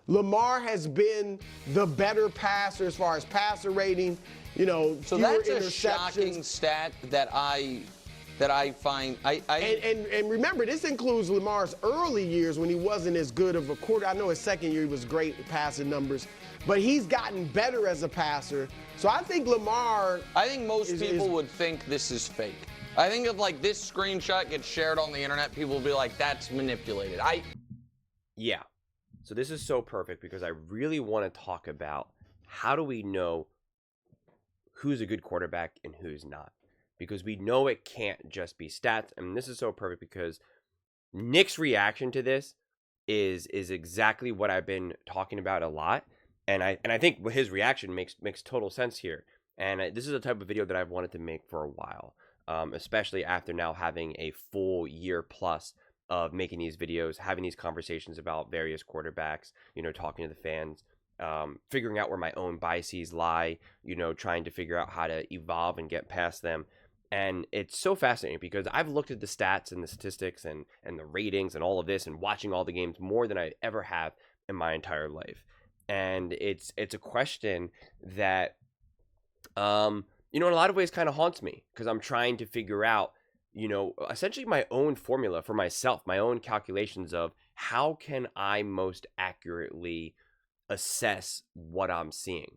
Lamar has been the better passer as far as passer rating, So that's a shocking stat that I find. And remember, this includes Lamar's early years when he wasn't as good of a quarterback. I know his second year he was great at passing numbers, but he's gotten better as a passer. So I think Lamar. I think most people would think this is fake. I think if like this screenshot gets shared on the internet, people will be like, "That's manipulated." Yeah. So this is so perfect because I really want to talk about how do we know who's a good quarterback and who's not. Because we know it can't just be stats. And this is so perfect because Nick's reaction to this is exactly what I've been talking about a lot. And I think his reaction makes total sense here. And this is the type of video that I've wanted to make for a while, especially after now having a full year plus of making these videos, having these conversations about various quarterbacks, talking to the fans, figuring out where my own biases lie, trying to figure out how to evolve and get past them. And it's so fascinating because I've looked at the stats and the statistics and the ratings and all of this and watching all the games more than I ever have in my entire life. And it's a question that, in a lot of ways kind of haunts me because I'm trying to figure out, essentially my own formula for myself, my own calculations of how can I most accurately assess what I'm seeing,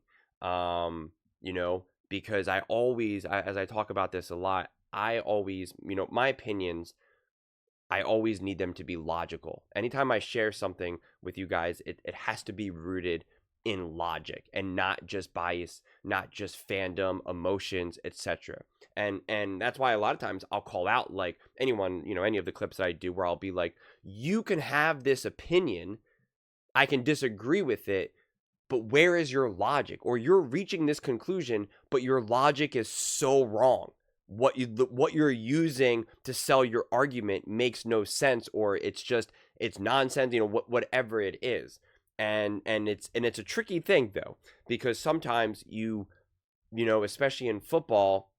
because I always, as I talk about this a lot, I always, my opinions, I always need them to be logical. Anytime I share something with you guys, it has to be rooted in logic and not just bias, not just fandom, emotions, etc. And that's why a lot of times I'll call out like anyone, any of the clips that I do where I'll be like, you can have this opinion, I can disagree with it, but where is your logic? Or you're reaching this conclusion, but your logic is so wrong. What you're using to sell your argument makes no sense, or it's nonsense, whatever it is. And it's a tricky thing though, because sometimes especially in football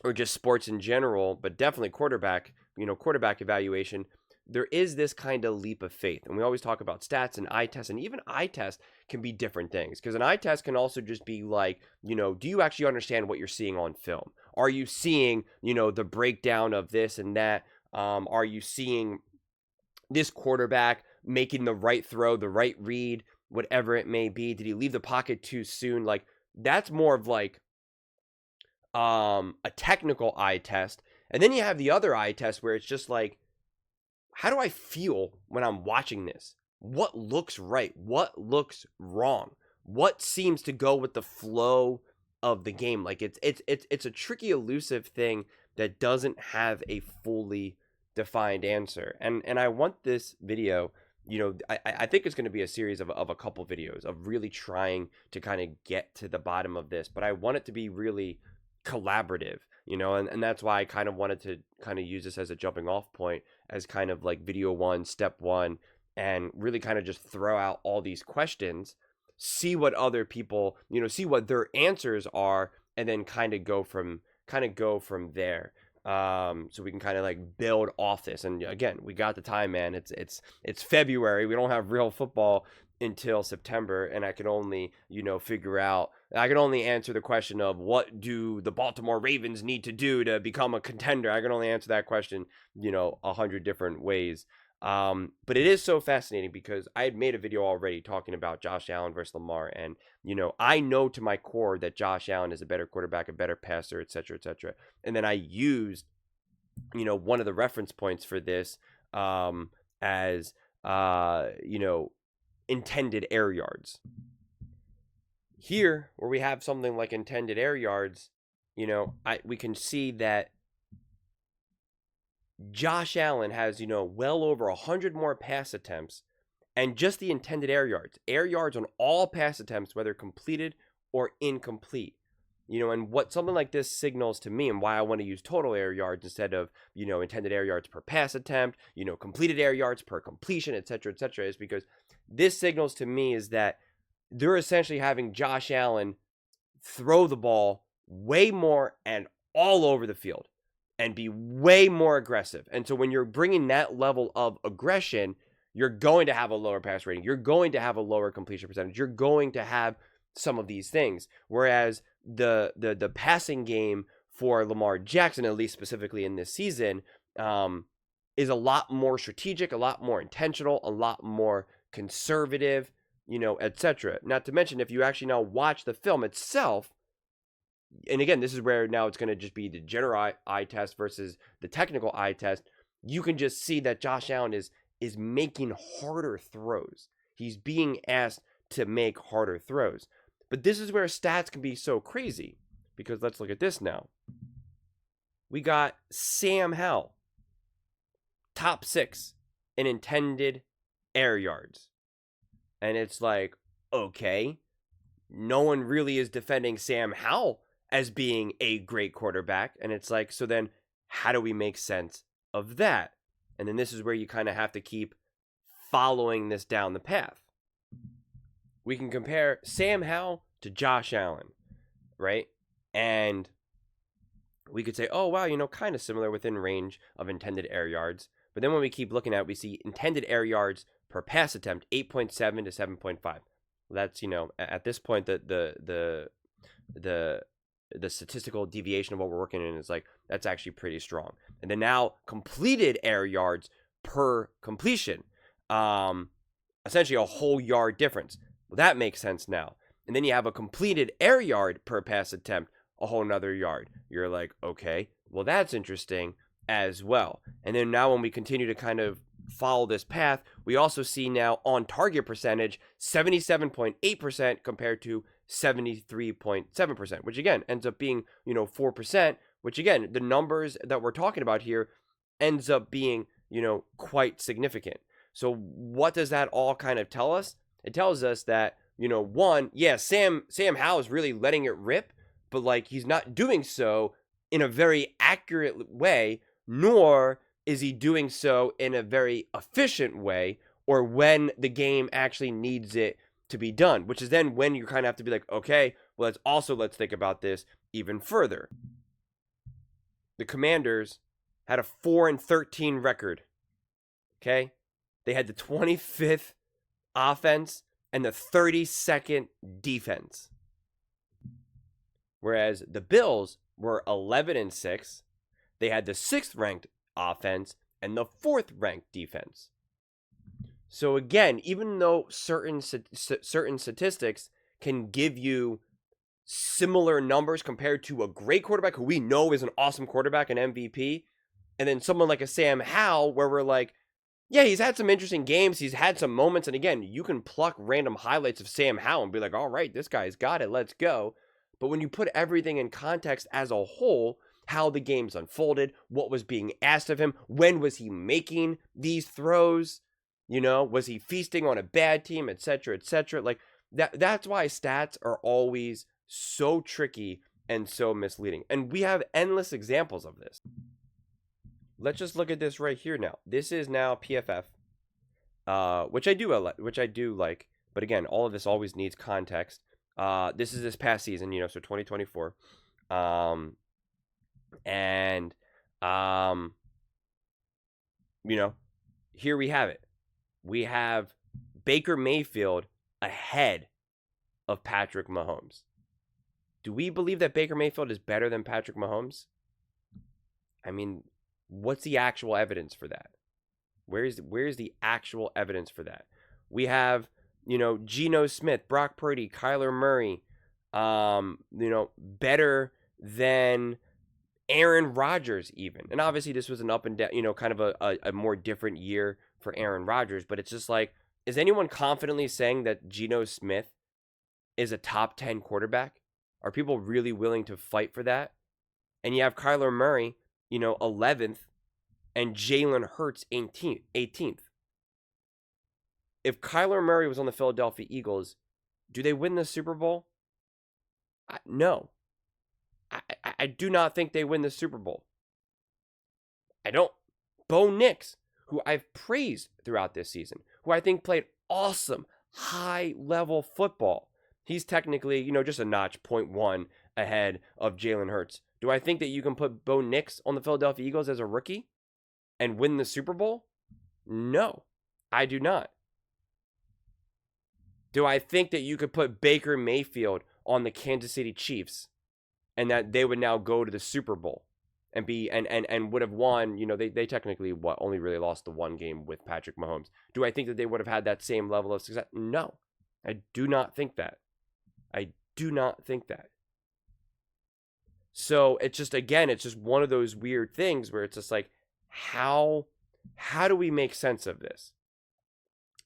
or just sports in general, but definitely quarterback evaluation, there is this kind of leap of faith. And we always talk about stats and eye tests, and even eye tests can be different things. Because an eye test can also just be like, do you actually understand what you're seeing on film? Are you seeing, the breakdown of this and that? Are you seeing this quarterback making the right throw, the right read, whatever it may be? Did he leave the pocket too soon? Like, that's more of like a technical eye test. And then you have the other eye test where it's just like, how do I feel when I'm watching this? What looks right? What looks wrong? What seems to go with the flow of the game? Like it's a tricky, elusive thing that doesn't have a fully defined answer. And I want this video, I think it's going to be a series of a couple videos of really trying to kind of get to the bottom of this, but I want it to be really collaborative, and that's why I kind of wanted to kind of use this as a jumping off point, as kind of like video one, step one, and really kind of just throw out all these questions, see what other people, see what their answers are, and then kind of go from there. So we can kind of like build off this. And again, we got the time, man. It's February. We don't have real football until September, and I can only, I can only answer the question of what do the Baltimore Ravens need to do to become a contender. I can only answer that question, 100 different ways. But it is so fascinating because I had made a video already talking about Josh Allen versus Lamar, and I know to my core that Josh Allen is a better quarterback, a better passer, etc., etc. And then I used, one of the reference points for this as intended air yards. Here, where we have something like intended air yards, we can see that Josh Allen has, well over 100 more pass attempts, and just the intended air yards on all pass attempts, whether completed or incomplete. And what something like this signals to me, and why I want to use total air yards instead of, intended air yards per pass attempt, completed air yards per completion, etc., is because this signals to me is that they're essentially having Josh Allen throw the ball way more and all over the field and be way more aggressive. And so when you're bringing that level of aggression, you're going to have a lower pass rating. You're going to have a lower completion percentage. You're going to have some of these things. Whereas the passing game for Lamar Jackson, at least specifically in this season, is a lot more strategic, a lot more intentional, a lot more conservative, etc. Not to mention, if you actually now watch the film itself, and again, this is where now it's going to just be the general eye test versus the technical eye test. You can just see that Josh Allen is making harder throws. He's being asked to make harder throws. But this is where stats can be so crazy, because let's look at this now. We got Sam Howell, top 6 in intended air yards. And it's like, okay, no one really is defending Sam Howell as being a great quarterback. And it's like, so then how do we make sense of that? And then this is where you kind of have to keep following this down the path. We can compare Sam Howell to Josh Allen, right? And we could say, oh, wow, kind of similar within range of intended air yards. But then when we keep looking at it, we see intended air yards per pass attempt, 8.7 to 7.5. That's, at this point, the statistical deviation of what we're working in is like, that's actually pretty strong. And then now completed air yards per completion, essentially a whole yard difference. Well, that makes sense now. And then you have a completed air yard per pass attempt, a whole nother yard. You're like, okay, well, that's interesting as well. And then now when we continue to kind of follow this path, we also see now on target percentage, 77.8% compared to 73.7%, which again ends up being, 4%, which again, the numbers that we're talking about here ends up being, quite significant. So what does that all kind of tell us? It tells us that, one, yeah, Sam Howell is really letting it rip, but like he's not doing so in a very accurate way, nor is he doing so in a very efficient way or when the game actually needs it to be done, which is then when you kind of have to be like, okay, well, let's think about this even further. The Commanders had a 4-13 record. Okay? They had the 25th offense and the 32nd defense. Whereas the Bills were 11-6. They had the 6th ranked offense and the 4th ranked defense. So again, even though certain statistics can give you similar numbers compared to a great quarterback who we know is an awesome quarterback, an MVP, and then someone like a Sam Howell where we're like, yeah, he's had some interesting games, he's had some moments, and again, you can pluck random highlights of Sam Howell and be like, all right, this guy's got it, let's go. But when you put everything in context as a whole, how the game's unfolded, what was being asked of him, when was he making these throws, was he feasting on a bad team, etc., etc. Like that's why stats are always so tricky and so misleading. And we have endless examples of this. Let's just look at this right here now. This is now PFF, which I do like. But again, all of this always needs context. This is this past season, so 2024. Here we have it. We have Baker Mayfield ahead of Patrick Mahomes. Do we believe that Baker Mayfield is better than Patrick Mahomes? I mean, what's the actual evidence for that? Where's the actual evidence for that? We have, Geno Smith, Brock Purdy, Kyler Murray, better than Aaron Rodgers even. And obviously this was an up and down, kind of a more different year for Aaron Rodgers, but it's just like, is anyone confidently saying that Geno Smith is a top 10 quarterback? Are people really willing to fight for that? And you have Kyler Murray, 11th, and Jalen Hurts 18th. If Kyler Murray was on the Philadelphia Eagles, do they win the Super Bowl? No. I do not think they win the Super Bowl. I don't. Bo Nix, who I've praised throughout this season, who I think played awesome, high-level football. He's technically, just a notch, 0.1 ahead of Jalen Hurts. Do I think that you can put Bo Nix on the Philadelphia Eagles as a rookie and win the Super Bowl? No. I do not. Do I think that you could put Baker Mayfield on the Kansas City Chiefs and that they would now go to the Super Bowl and be and would have won? They technically only really lost the one game with Patrick Mahomes. Do I think that they would have had that same level of success? No. I do not think that. I do not think that. So it's just, again, it's just one of those weird things where it's just like, how do we make sense of this?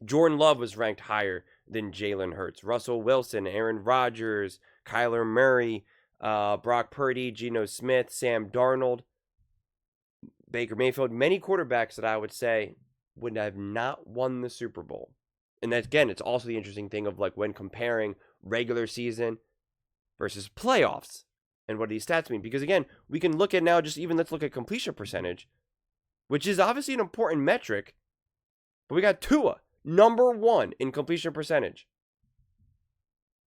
Jordan Love was ranked higher than Jalen Hurts. Russell Wilson, Aaron Rodgers, Kyler Murray, Brock Purdy, Geno Smith, Sam Darnold, Baker Mayfield, many quarterbacks that I would say would have not won the Super Bowl. And that, again, it's also the interesting thing of like when comparing regular season versus playoffs and what do these stats mean. Because again, we can look at now, let's look at completion percentage, which is obviously an important metric. But we got Tua, number 1 in completion percentage.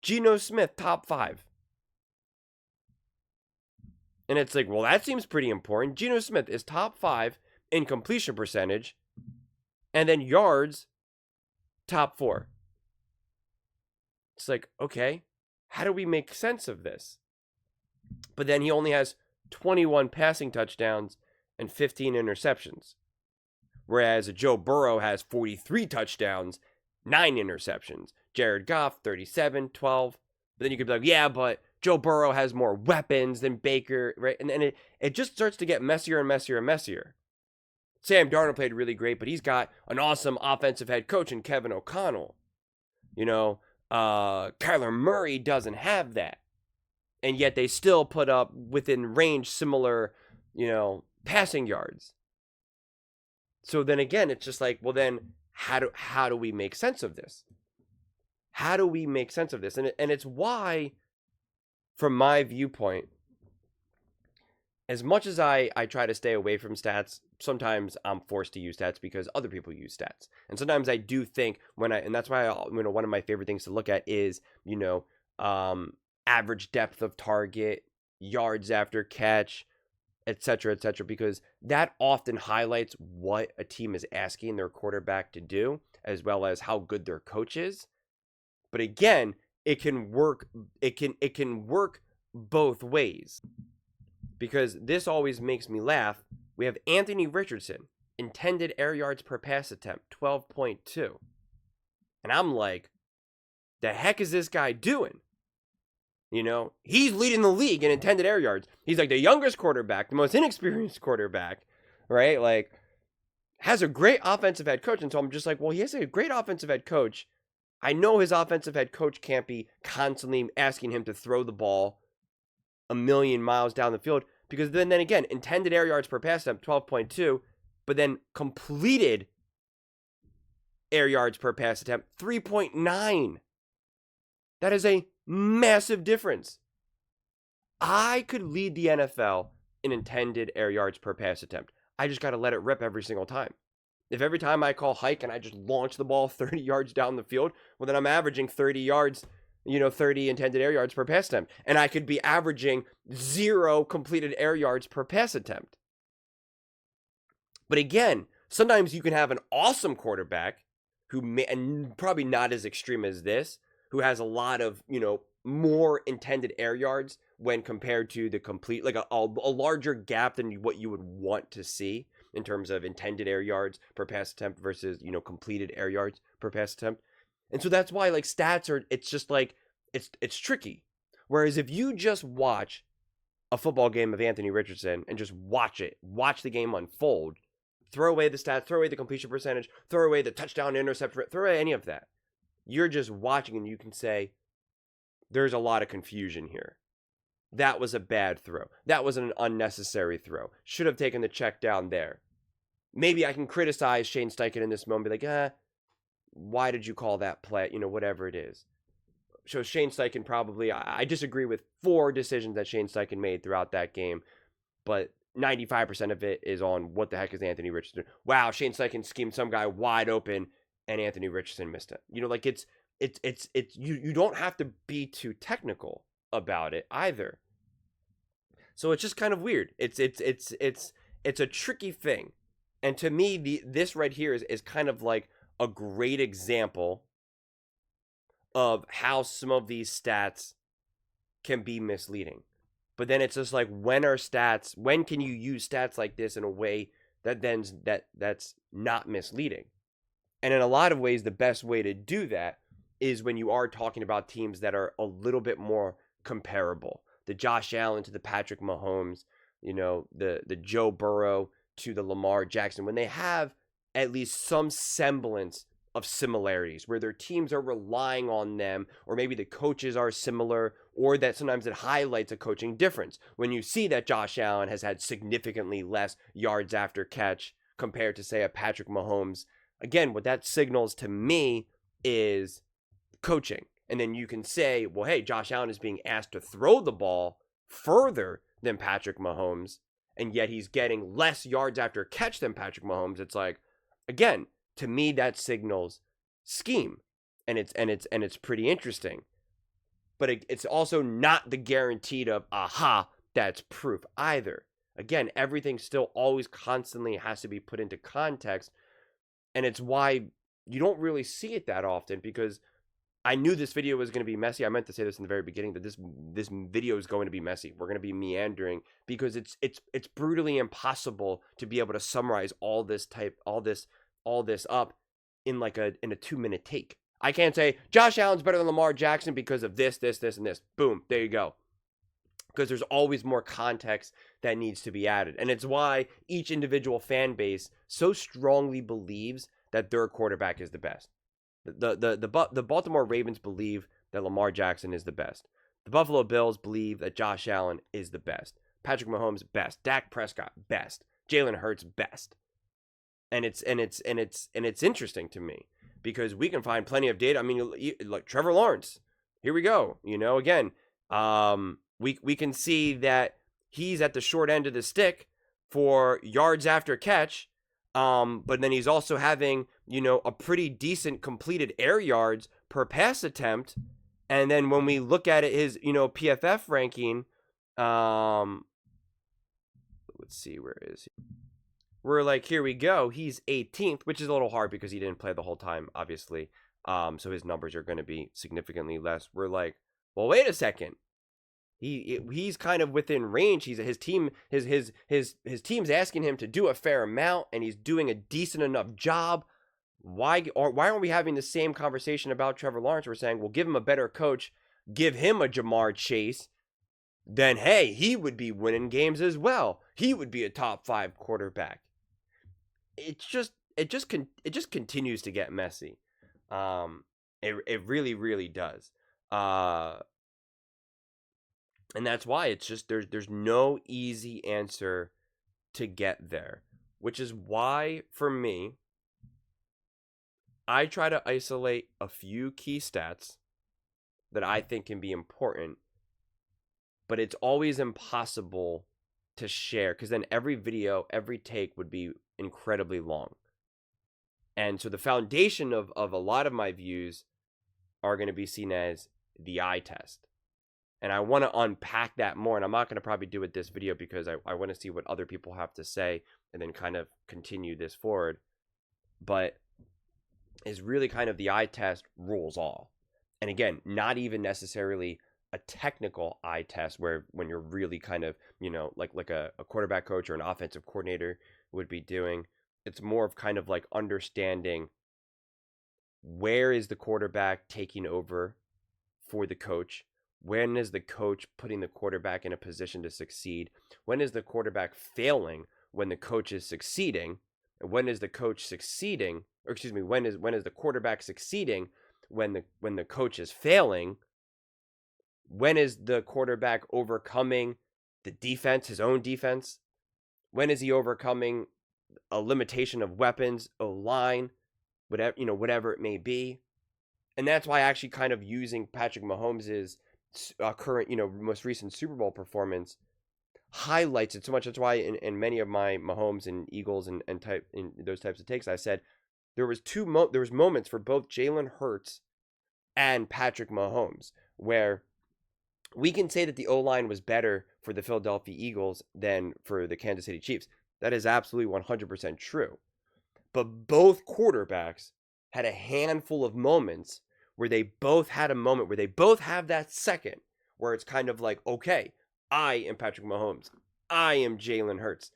Geno Smith, top 5. And it's like, well, that seems pretty important. Geno Smith is top 5 in completion percentage. And then yards, top 4. It's like, okay, how do we make sense of this? But then he only has 21 passing touchdowns and 15 interceptions. Whereas Joe Burrow has 43 touchdowns, 9 interceptions. Jared Goff, 37, 12. But then you could be like, yeah, but Joe Burrow has more weapons than Baker, right? And it just starts to get messier and messier and messier. Sam Darnold played really great, but he's got an awesome offensive head coach in Kevin O'Connell. Kyler Murray doesn't have that. And yet they still put up within range similar, passing yards. So then again, it's just like, well then, how do we make sense of this? How do we make sense of this? And it's why, from my viewpoint, as much as I try to stay away from stats, sometimes I'm forced to use stats because other people use stats. And sometimes I do think and that's why one of my favorite things to look at is, average depth of target, yards after catch, etc., because that often highlights what a team is asking their quarterback to do, as well as how good their coach is. But again, it can work both ways. Because this always makes me laugh. We have Anthony Richardson, intended air yards per pass attempt, 12.2. And I'm like, the heck is this guy doing? He's leading the league in intended air yards. He's like the youngest quarterback, the most inexperienced quarterback, right? Like, has a great offensive head coach. And so I'm just like, well, he has a great offensive head coach. I know his offensive head coach can't be constantly asking him to throw the ball a million miles down the field, because then again, intended air yards per pass attempt, 12.2, but then completed air yards per pass attempt, 3.9. That is a massive difference. I could lead the NFL in intended air yards per pass attempt. I just got to let it rip every single time. If every time I call hike and I just launch the ball 30 yards down the field, well, then I'm averaging 30 yards, 30 intended air yards per pass attempt. And I could be averaging 0 completed air yards per pass attempt. But again, sometimes you can have an awesome quarterback and probably not as extreme as this, who has a lot of, more intended air yards when compared to the complete, like a larger gap than what you would want to see in terms of intended air yards per pass attempt versus, completed air yards per pass attempt. And so that's why, like, stats are, it's just like, it's tricky. Whereas if you just watch a football game of Anthony Richardson and just watch the game unfold, throw away the stats, throw away the completion percentage, throw away the touchdown interception, throw away any of that. You're just watching and you can say, there's a lot of confusion here. That was a bad throw. That was an unnecessary throw. Should have taken the check down there. Maybe I can criticize Shane Steichen in this moment, be like, why did you call that play? Whatever it is. So Shane Steichen probably, I disagree with 4 decisions that Shane Steichen made throughout that game, but 95% of it is on what the heck is Anthony Richardson. Wow, Shane Steichen schemed some guy wide open and Anthony Richardson missed it. You don't have to be too technical about it either. So it's just kind of weird. It's a tricky thing. And to me, this right here is kind of like a great example of how some of these stats can be misleading. But then it's just like, when can you use stats like this in a way that's not misleading? And in a lot of ways, the best way to do that is when you are talking about teams that are a little bit more comparable. The Josh Allen to the Patrick Mahomes, the Joe Burrow to the Lamar Jackson, when they have at least some semblance of similarities, where their teams are relying on them, or maybe the coaches are similar, or that sometimes it highlights a coaching difference. When you see that Josh Allen has had significantly less yards after catch compared to, say, a Patrick Mahomes, again, what that signals to me is coaching. And then you can say, well, hey, Josh Allen is being asked to throw the ball further than Patrick Mahomes, and yet he's getting less yards after catch than Patrick Mahomes. It's like, again, to me, that signals scheme, and it's pretty interesting. But it's also not the guaranteed of, aha, that's proof either. Again, everything still always constantly has to be put into context, and it's why you don't really see it that often, because I knew this video was going to be messy. I meant to say this in the very beginning, that this video is going to be messy. We're going to be meandering, because it's brutally impossible to be able to summarize all this up in a 2-minute take. I can't say Josh Allen's better than Lamar Jackson because of this, and this. Boom, there you go. Because there's always more context that needs to be added. And it's why each individual fan base so strongly believes that their quarterback is the best. The Baltimore Ravens believe that Lamar Jackson is the best. The Buffalo Bills believe that Josh Allen is the best. Patrick Mahomes, best. Dak Prescott, best. Jalen Hurts, best. And it's interesting to me, because we can find plenty of data. I mean, like Trevor Lawrence, here we go. Again, we can see that he's at the short end of the stick for yards after catch. But then he's also having, a pretty decent completed air yards per pass attempt. And then when we look at it, his, PFF ranking, let's see, where is he? We're like, here we go. He's 18th, which is a little hard because he didn't play the whole time, obviously. So his numbers are going to be significantly less. We're like, well, wait a second. He's kind of within range. His team's asking him to do a fair amount, and he's doing a decent enough job. Why aren't we having the same conversation about Trevor Lawrence? We're saying, well, give him a better coach, give him a Jamar Chase, then hey, he would be winning games as well. He would be a top 5 quarterback. It just continues to get messy. It really, really does. And that's why it's just there's no easy answer to get there, which is why, for me, I try to isolate a few key stats that I think can be important, but it's always impossible to share, because then every video, every take would be incredibly long. And so the foundation of a lot of my views are going to be seen as the eye test. And I want to unpack that more, and I'm not going to probably do it this video, because I want to see what other people have to say and then kind of continue this forward. But is really kind of the eye test rules all. And again, not even necessarily a technical eye test when you're really kind of, like a quarterback coach or an offensive coordinator would be doing. It's more of kind of like understanding, where is the quarterback taking over for the coach? When is the coach putting the quarterback in a position to succeed? When is the quarterback failing when the coach is succeeding? And when is the coach succeeding? Or excuse me, when is the quarterback succeeding when the coach is failing? When is the quarterback overcoming the defense, his own defense? When is he overcoming a limitation of weapons, O-line, whatever it may be? And that's why actually kind of using Patrick Mahomes' current, most recent Super Bowl performance highlights it so much. That's why in many of my Mahomes and Eagles and in those types of takes, I said there was moments for both Jalen Hurts and Patrick Mahomes where we can say that the O-line was better for the Philadelphia Eagles than for the Kansas City Chiefs. That is absolutely 100% true. But both quarterbacks had a handful of moments where they both had a moment where they both have that second where it's kind of like, okay, I am Patrick Mahomes. I am Jalen Hurts.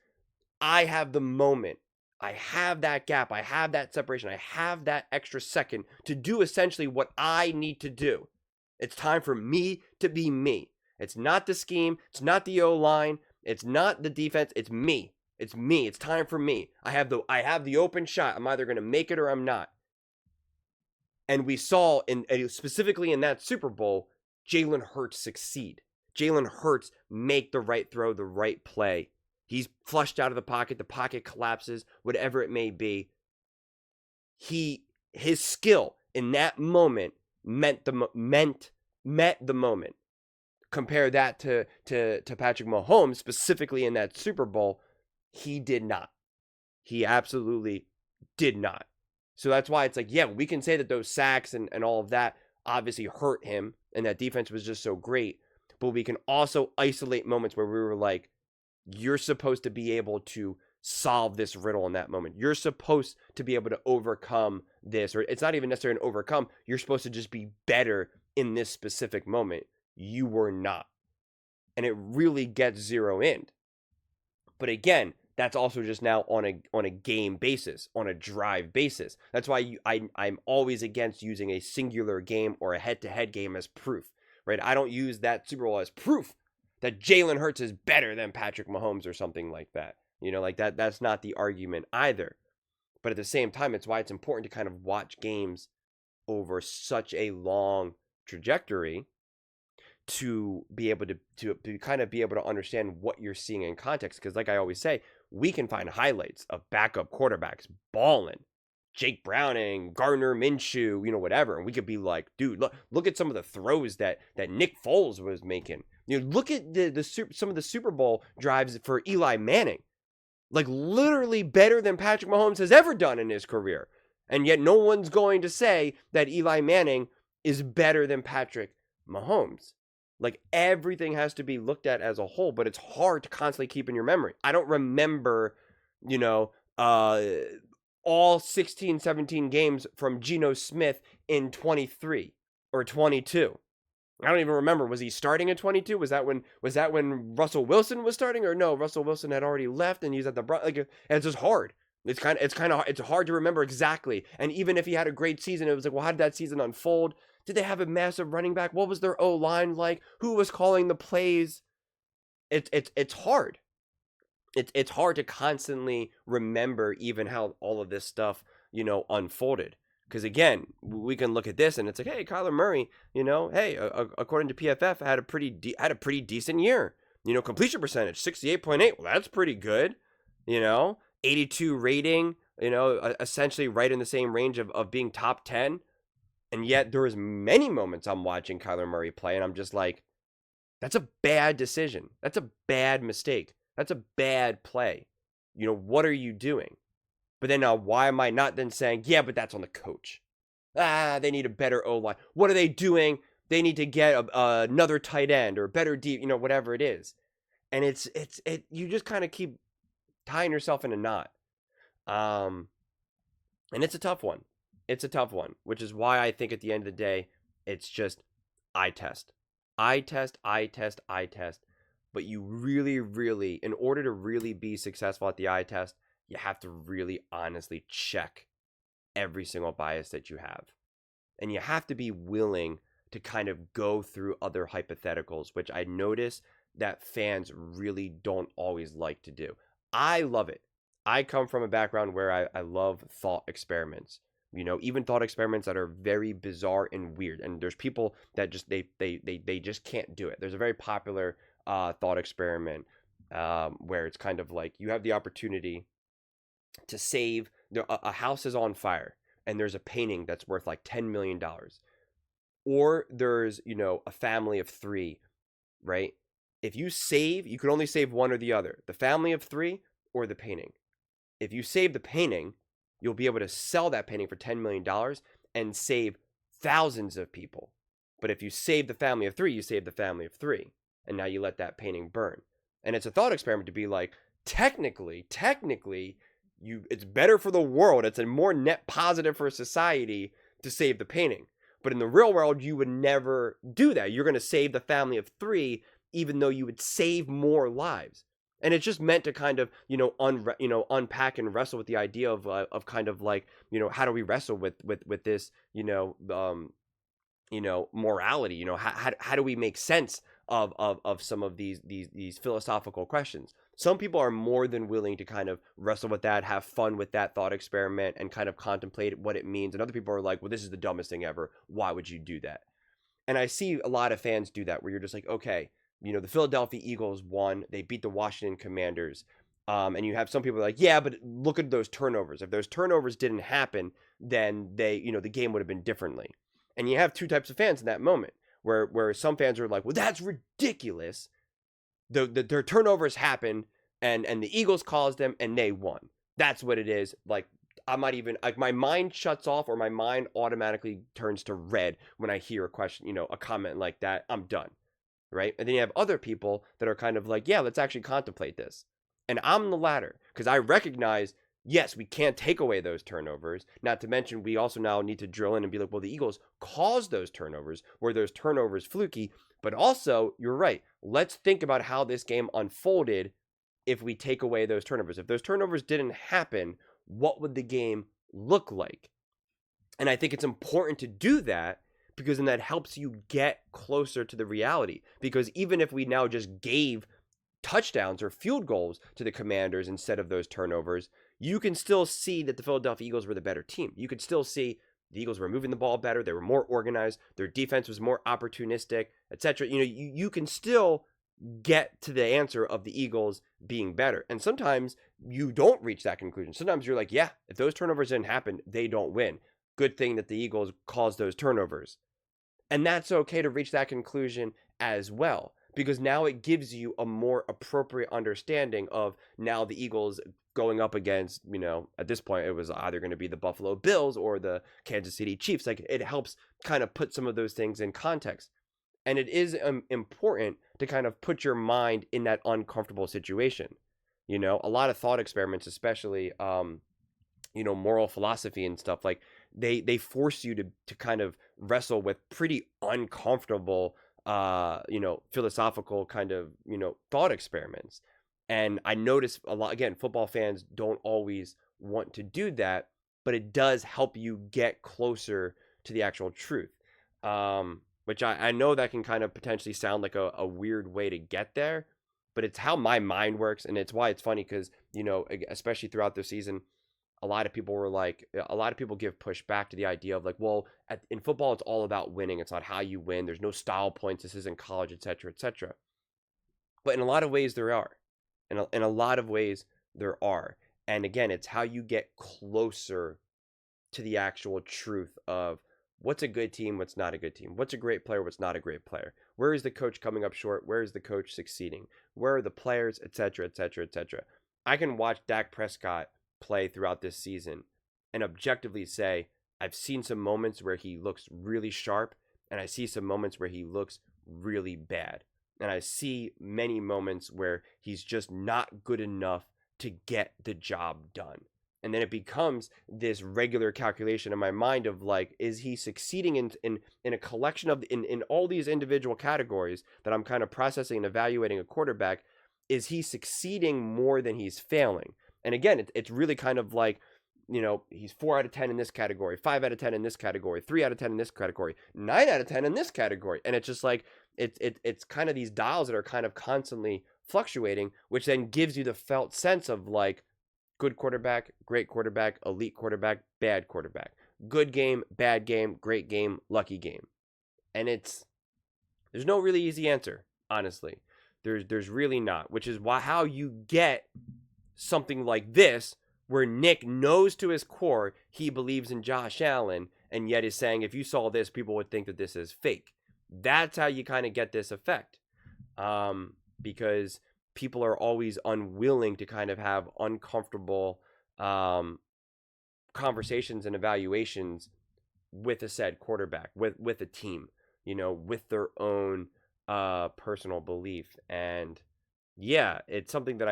I have the moment. I have that gap. I have that separation. I have that extra second to do essentially what I need to do. It's time for me to be me. It's not the scheme. It's not the O-line. It's not the defense. It's me. It's me. It's time for me. I have the open shot. I'm either going to make it or I'm not. And we saw, specifically in that Super Bowl, Jalen Hurts succeed. Jalen Hurts make the right throw, the right play. He's flushed out of the pocket collapses, whatever it may be. His skill in that moment met the moment. Compare that to Patrick Mahomes, specifically in that Super Bowl, he did not. He absolutely did not. So that's why it's like, yeah, we can say that those sacks and all of that obviously hurt him, and that defense was just so great. But we can also isolate moments where we were like, you're supposed to be able to solve this riddle in that moment. You're supposed to be able to overcome this, or it's not even necessarily an overcome. You're supposed to just be better in this specific moment. You were not. And it really gets zero in. But again, that's also just now on a game basis, on a drive basis. That's why I'm always against using a singular game or a head-to-head game as proof, right? I don't use that Super Bowl as proof that Jalen Hurts is better than Patrick Mahomes or something like that. You know, like that's not the argument either. But at the same time, it's why it's important to kind of watch games over such a long trajectory to be able to kind of be able to understand what you're seeing in context. Because like I always say, we can find highlights of backup quarterbacks balling, Jake Browning, Gardner Minshew, you know, whatever. And we could be like, dude, look at some of the throws that Nick Foles was making. You know, look at some of the Super Bowl drives for Eli Manning. Like literally better than Patrick Mahomes has ever done in his career. And yet no one's going to say that Eli Manning is better than Patrick Mahomes. Like everything has to be looked at as a whole, but it's hard to constantly keep in your memory. I don't remember, you know, all 16, 17 games from Geno Smith in 23 or 22. I don't even remember. Was he starting in 22? Was that when Russell Wilson was starting, or no? Russell Wilson had already left and he's at the like. It's just hard. It's hard to remember exactly. And even if he had a great season, it was like, well, how did that season unfold? Did they have a massive running back? What was their O-line like? Who was calling the plays? It's hard. It's hard to constantly remember even how all of this stuff, you know, unfolded. Because again, we can look at this and it's like, hey, Kyler Murray, you know, hey, according to PFF, had a pretty decent year. You know, completion percentage 68.8. Well, that's pretty good. You know, 82 rating. You know, essentially right in the same range of being top 10. And yet there was many moments I'm watching Kyler Murray play and I'm just like, that's a bad decision. That's a bad mistake. That's a bad play. You know, what are you doing? But then now why am I not then saying, yeah, but that's on the coach. They need a better O-line. What are they doing? They need to get another tight end or better deep, you know, whatever it is. And you just kind of keep tying yourself in a knot. And it's a tough one. It's a tough one, which is why I think at the end of the day, it's just eye test. Eye test. But you really, really, in order to really be successful at the eye test, you have to really honestly check every single bias that you have. And you have to be willing to kind of go through other hypotheticals, which I notice that fans really don't always like to do. I love it. I come from a background where I love thought experiments. You know, even thought experiments that are very bizarre and weird. And there's people that just, they just can't do it. There's a very popular thought experiment where it's kind of like you have the opportunity to save, a house is on fire and there's a painting that's worth like $10 million. Or there's, you know, a family of 3, right? If you save, you can only save one or the other, the family of 3 or the painting. If you save the painting, you'll be able to sell that painting for $10 million and save thousands of people. But if you save the family of 3, you save the family of 3. And now you let that painting burn. And it's a thought experiment to be like, technically, it's better for the world. It's a more net positive for society to save the painting. But in the real world, you would never do that. You're going to save the family of 3, even though you would save more lives. And it's just meant to kind of, unpack and wrestle with the idea of kind of like, how do we wrestle with this, morality? How do we make sense of some of these philosophical questions? Some people are more than willing to kind of wrestle with that, have fun with that thought experiment, and kind of contemplate what it means. And other people are like, well, this is the dumbest thing ever. Why would you do that? And I see a lot of fans do that, where you're just like, okay, the Philadelphia Eagles won. They beat the Washington Commanders. And you have some people like, yeah, but look at those turnovers. If those turnovers didn't happen, then the game would have been differently. And you have two types of fans in that moment, where some fans are like, well, that's ridiculous. Their turnovers happened, and the Eagles caused them, and they won. That's what it is. Like, I'm not even, like, my mind shuts off, or my mind automatically turns to red when I hear a question, a comment like that. I'm done, right? And then you have other people that are kind of like, yeah, let's actually contemplate this. And I'm the latter, because I recognize, yes, we can't take away those turnovers. Not to mention, we also now need to drill in and be like, well, the Eagles caused those turnovers. Were those turnovers fluky? But also, you're right. Let's think about how this game unfolded if we take away those turnovers. If those turnovers didn't happen, what would the game look like? And I think it's important to do that, because then that helps you get closer to the reality. Because even if we now just gave touchdowns or field goals to the Commanders instead of those turnovers, you can still see that the Philadelphia Eagles were the better team. You could still see the Eagles were moving the ball better. They were more organized. Their defense was more opportunistic, etc. You can still get to the answer of the Eagles being better. And sometimes you don't reach that conclusion. Sometimes you're like, yeah, if those turnovers didn't happen, they don't win. Good thing that the Eagles caused those turnovers. And that's okay to reach that conclusion as well, because now it gives you a more appropriate understanding of now the Eagles going up against, at this point, it was either going to be the Buffalo Bills or the Kansas City Chiefs. Like, it helps kind of put some of those things in context. And it is important to kind of put your mind in that uncomfortable situation. A lot of thought experiments, especially, moral philosophy and stuff, like they force you to kind of wrestle with pretty uncomfortable, philosophical kind of, thought experiments. And I notice a lot, again, football fans don't always want to do that, but it does help you get closer to the actual truth. Which I know that can kind of potentially sound like a weird way to get there, but it's how my mind works. And it's why it's funny, because, especially throughout the season, a lot of people give pushback to the idea of like, well, in football, it's all about winning. It's not how you win. There's no style points. This isn't college, et cetera, et cetera. But in a lot of ways, there are. In a lot of ways, there are. And again, it's how you get closer to the actual truth of what's a good team, what's not a good team, what's a great player, what's not a great player, where is the coach coming up short, where is the coach succeeding, where are the players, et cetera, et cetera, et cetera. I can watch Dak Prescott play throughout this season and objectively say, I've seen some moments where he looks really sharp, and I see some moments where he looks really bad. And I see many moments where he's just not good enough to get the job done. And then it becomes this regular calculation in my mind of like, is he succeeding in a collection of, in all these individual categories that I'm kind of processing and evaluating a quarterback, is he succeeding more than he's failing? And again, it's really kind of like, he's 4 out of 10 in this category, 5 out of 10 in this category, 3 out of 10 in this category, 9 out of 10 in this category. And it's just like, it's kind of these dials that are kind of constantly fluctuating, which then gives you the felt sense of like, good quarterback, great quarterback, elite quarterback, bad quarterback, good game, bad game, great game, lucky game. And there's no really easy answer, honestly. There's really not, which is how you get something like this, where Nick knows to his core he believes in Josh Allen, and yet is saying, if you saw this, people would think that this is fake. That's how you kind of get this effect. Because people are always unwilling to kind of have uncomfortable conversations and evaluations with a said quarterback, with a team, with their own personal belief. And yeah, it's something that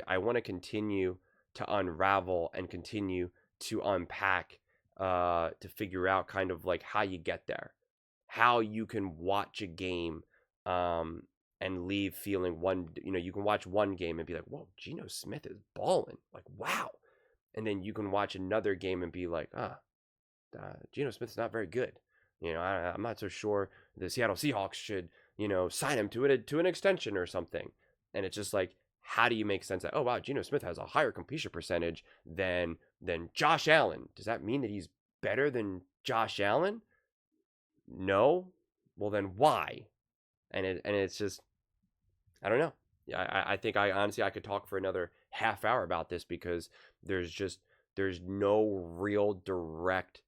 I want to continue to unravel and continue to unpack, to figure out kind of like how you get there, how you can watch a game and leave feeling you can watch one game and be like, whoa, Geno Smith is balling, like, wow. And then you can watch another game and be like, Geno Smith's not very good. I'm not so sure the Seattle Seahawks should, sign him to an extension or something. And it's just like, how do you make sense that, oh, wow, Geno Smith has a higher completion percentage than Josh Allen? Does that mean that he's better than Josh Allen? No. Well, then why? And it's just, I don't know. Yeah, I think I honestly could talk for another half hour about this, because there's no real direct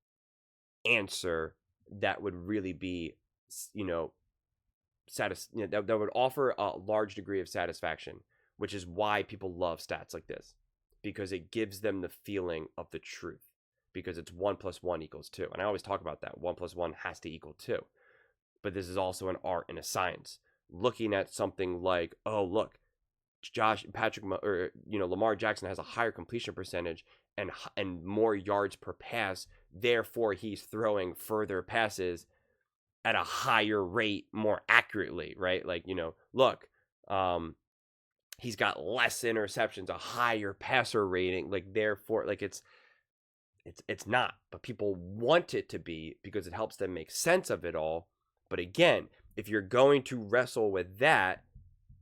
answer that would really be, that would offer a large degree of satisfaction, which is why people love stats like this, because it gives them the feeling of the truth, because it's 1 + 1 = 2. And I always talk about that. 1 + 1 has to equal 2. But this is also an art and a science. Looking at something like, oh, look, Lamar Jackson has a higher completion percentage and more yards per pass. Therefore, he's throwing further passes at a higher rate, more accurately, right? Like, look, he's got less interceptions, a higher passer rating. Like, therefore, like, it's not. But people want it to be, because it helps them make sense of it all. But again, if you're going to wrestle with that,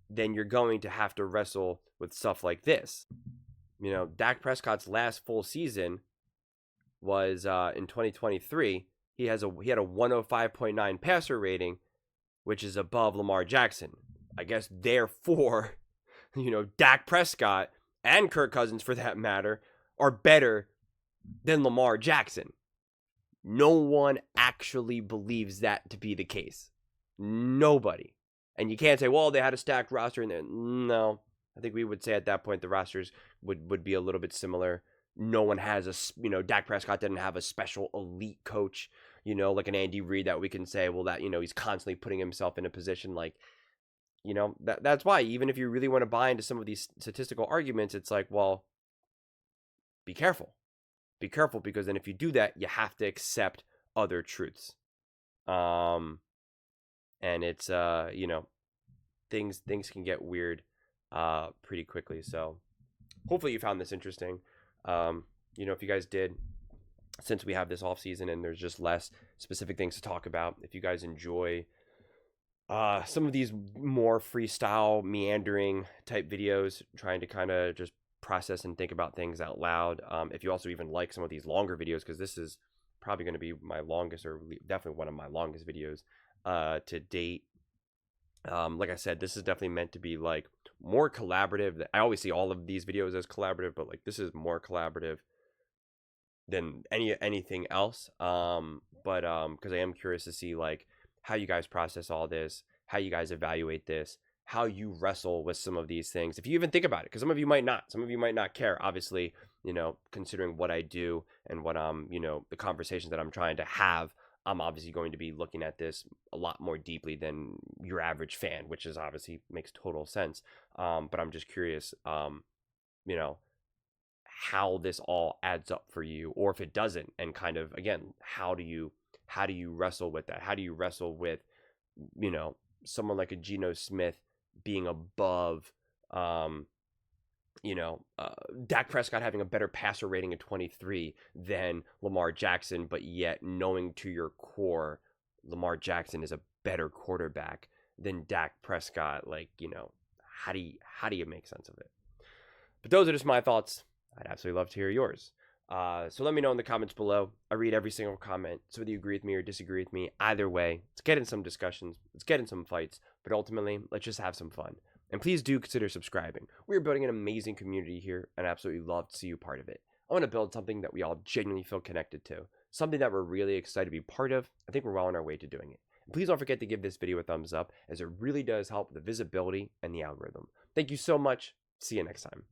then you're going to have to wrestle with stuff like this. Dak Prescott's last full season was in 2023. He had a 105.9 passer rating, which is above Lamar Jackson. I guess therefore, Dak Prescott and Kirk Cousins, for that matter, are better than Lamar Jackson. No one actually believes that to be the case. Nobody. And you can't say, well, they had a stacked roster in there. No, I think we would say at that point the rosters would be a little bit similar. No one has Dak Prescott didn't have a special elite coach, like an Andy Reid, that we can say, well, that, he's constantly putting himself in a position like, that's why, even if you really want to buy into some of these statistical arguments, it's like, well, be careful. Be careful, because then if you do that, you have to accept other truths. And it's, things can get weird pretty quickly. So hopefully you found this interesting. If you guys did, since we have this off season and there's just less specific things to talk about, if you guys enjoy some of these more freestyle, meandering type videos, trying to kind of just process and think about things out loud. If you also even like some of these longer videos, because this is probably going to be my longest, or definitely one of my longest videos to date. Like I said, this is definitely meant to be like more collaborative. I always see all of these videos as collaborative, but like this is more collaborative than anything else. Because I am curious to see like how you guys process all this, how you guys evaluate this, how you wrestle with some of these things, if you even think about it, because some of you might not care, obviously, considering what I do and what the conversations that I'm trying to have. I'm obviously going to be looking at this a lot more deeply than your average fan, which is obviously makes total sense. But I'm just curious, how this all adds up for you, or if it doesn't, and kind of, again, how do you wrestle with that? How do you wrestle with, someone like a Geno Smith being above, Dak Prescott having a better passer rating at 23 than Lamar Jackson, but yet knowing to your core Lamar Jackson is a better quarterback than Dak Prescott. Like, how do you make sense of it? But those are just my thoughts. I'd absolutely love to hear yours. So let me know in the comments below. I read every single comment. So whether you agree with me or disagree with me, either way, let's get in some discussions. Let's get in some fights. But ultimately, let's just have some fun. And please do consider subscribing. We're building an amazing community here, and I absolutely love to see you part of it. I want to build something that we all genuinely feel connected to, something that we're really excited to be part of. I think we're well on our way to doing it. And please don't forget to give this video a thumbs up, as it really does help the visibility and the algorithm. Thank you so much. See you next time.